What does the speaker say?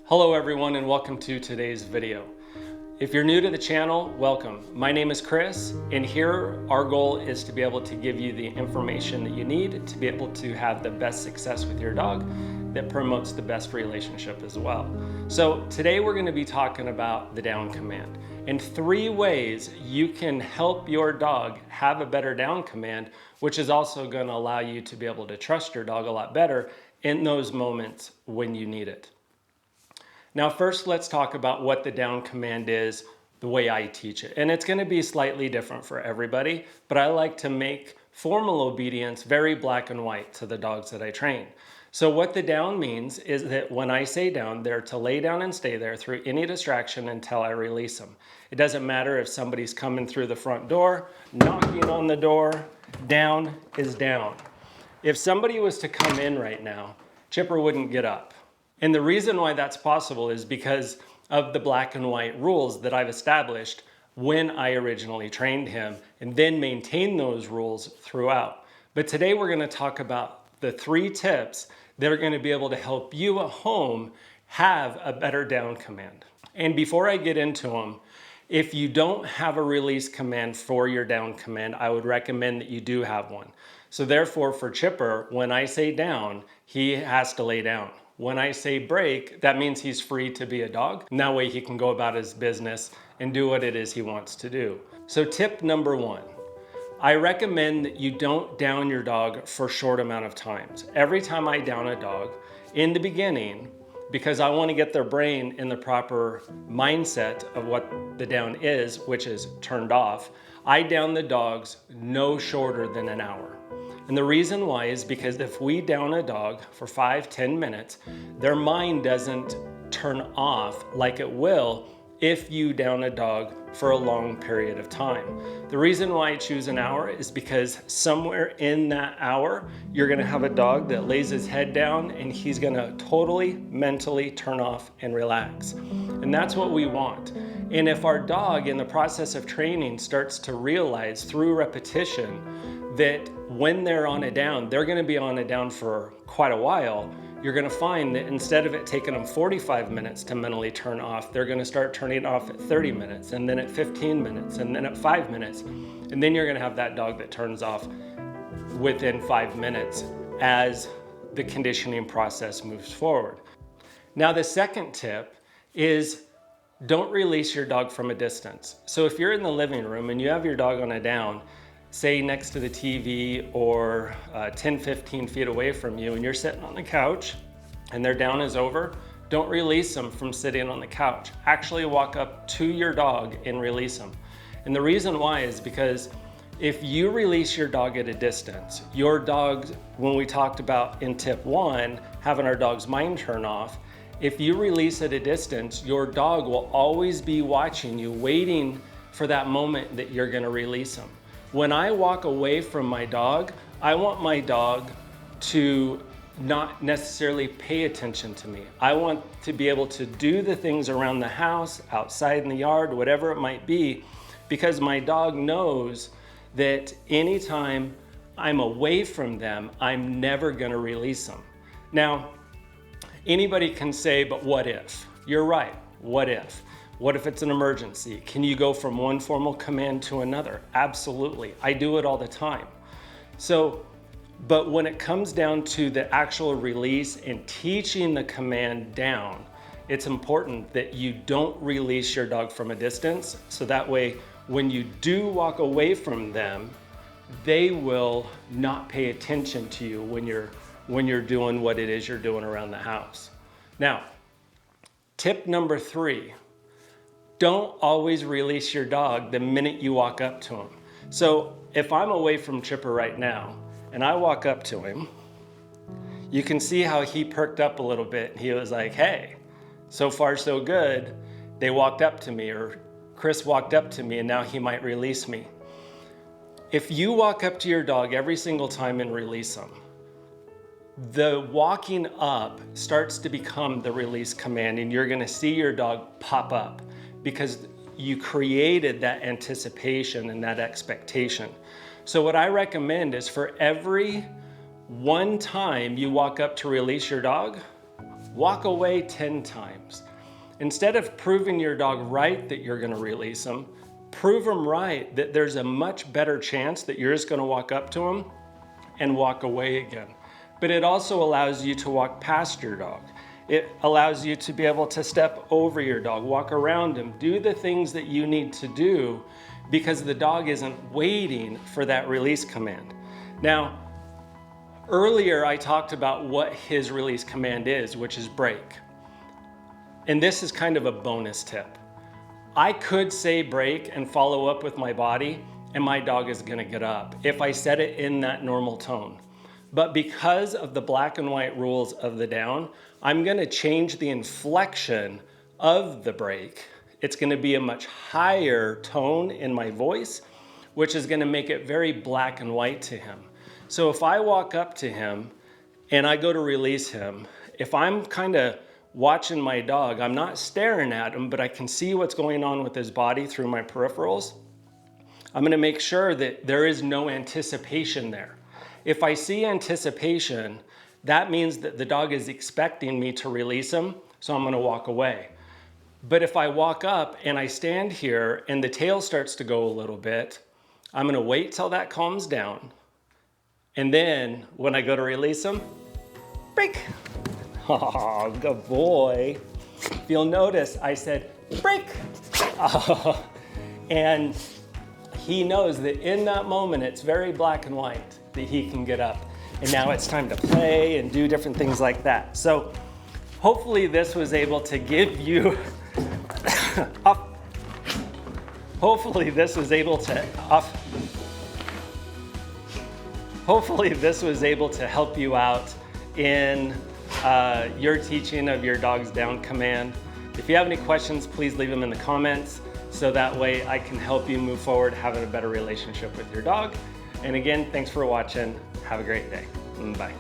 Hello everyone and welcome to today's video. If you're new to the channel, welcome. My name is Chris, and here our goal is to be able to give you the information that you need to be able to have the best success with your dog that promotes the best relationship as well. So today we're going to be talking about the down command and 3 ways you can help your dog have a better down command, which is also going to allow you to be able to trust your dog a lot better in those moments when you need it. Now, first, let's talk about what the down command is, the way I teach it. And it's going to be slightly different for everybody, but I like to make formal obedience very black and white to the dogs that I train. So what the down means is that when I say down, they're to lay down and stay there through any distraction until I release them. It doesn't matter if somebody's coming through the front door, knocking on the door, down is down. If somebody was to come in right now, Chipper wouldn't get up. And the reason why that's possible is because of the black and white rules that I've established when I originally trained him and then maintained those rules throughout. But today we're going to talk about the 3 tips that are going to be able to help you at home have a better down command. And before I get into them, if you don't have a release command for your down command, I would recommend that you do have one. So therefore for Chipper, when I say down, he has to lay down. When I say break, that means he's free to be a dog. And that way he can go about his business and do what it is he wants to do. So tip number 1, I recommend that you don't down your dog for a short amount of times. Every time I down a dog in the beginning, because I want to get their brain in the proper mindset of what the down is, which is turned off, I down the dogs no shorter than an hour. And the reason why is because if we down a dog for 5-10 minutes, their mind doesn't turn off like it will if you down a dog for a long period of time. The reason why I choose an hour is because somewhere in that hour, you're gonna have a dog that lays his head down and he's gonna totally mentally turn off and relax. And that's what we want. And if our dog in the process of training starts to realize through repetition that when they're on a down, they're gonna be on a down for quite a while, you're gonna find that instead of it taking them 45 minutes to mentally turn off, they're gonna start turning off at 30 minutes, and then at 15 minutes, and then at 5 minutes. And then you're gonna have that dog that turns off within 5 minutes as the conditioning process moves forward. Now, the second tip is don't release your dog from a distance. So if you're in the living room and you have your dog on a down, say next to the TV or 10-15 feet away from you, and you're sitting on the couch and their down is over, don't release them from sitting on the couch. Actually walk up to your dog and release them. And the reason why is because if you release your dog at a distance, your dog, when we talked about in tip 1, having our dog's mind turn off, if you release at a distance, your dog will always be watching you, waiting for that moment that you're gonna release them. When I walk away from my dog, I want my dog to not necessarily pay attention to me. I want to be able to do the things around the house, outside in the yard, whatever it might be, because my dog knows that anytime I'm away from them, I'm never gonna release them. Now, anybody can say, but what if? You're right, what if? What if it's an emergency? Can you go from one formal command to another? Absolutely, I do it all the time. So, but when it comes down to the actual release and teaching the command down, it's important that you don't release your dog from a distance. So that way, when you do walk away from them, they will not pay attention to you when you're doing what it is you're doing around the house. Now, tip number 3, don't always release your dog the minute you walk up to him. So if I'm away from Chipper right now and I walk up to him, you can see how he perked up a little bit. He was like, hey, so far so good. They walked up to me, or Chris walked up to me, and now he might release me. If you walk up to your dog every single time and release them, the walking up starts to become the release command, and you're gonna see your dog pop up because you created that anticipation and that expectation. So what I recommend is for every one time you walk up to release your dog, walk away 10 times. Instead of proving your dog right that you're gonna release him, prove him right that there's a much better chance that you're just gonna walk up to him and walk away again. But it also allows you to walk past your dog. It allows you to be able to step over your dog, walk around him, do the things that you need to do because the dog isn't waiting for that release command. Now, earlier I talked about what his release command is, which is break. And this is kind of a bonus tip. I could say break and follow up with my body, and my dog is gonna get up if I said it in that normal tone. But because of the black and white rules of the down, I'm gonna change the inflection of the break. It's gonna be a much higher tone in my voice, which is gonna make it very black and white to him. So if I walk up to him and I go to release him, if I'm kind of watching my dog, I'm not staring at him, but I can see what's going on with his body through my peripherals, I'm gonna make sure that there is no anticipation there. If I see anticipation, that means that the dog is expecting me to release him, so I'm gonna walk away. But if I walk up and I stand here and the tail starts to go a little bit, I'm gonna wait till that calms down. And then when I go to release him, break. Oh, good boy. If you'll notice, I said, break. And he knows that in that moment, it's very black and white that he can get up. And now it's time to play and do different things like that. So hopefully this was able to give you, hopefully this was able to help you out in your teaching of your dog's down command. If you have any questions, please leave them in the comments so that way I can help you move forward having a better relationship with your dog. And again, thanks for watching. Have a great day. Bye.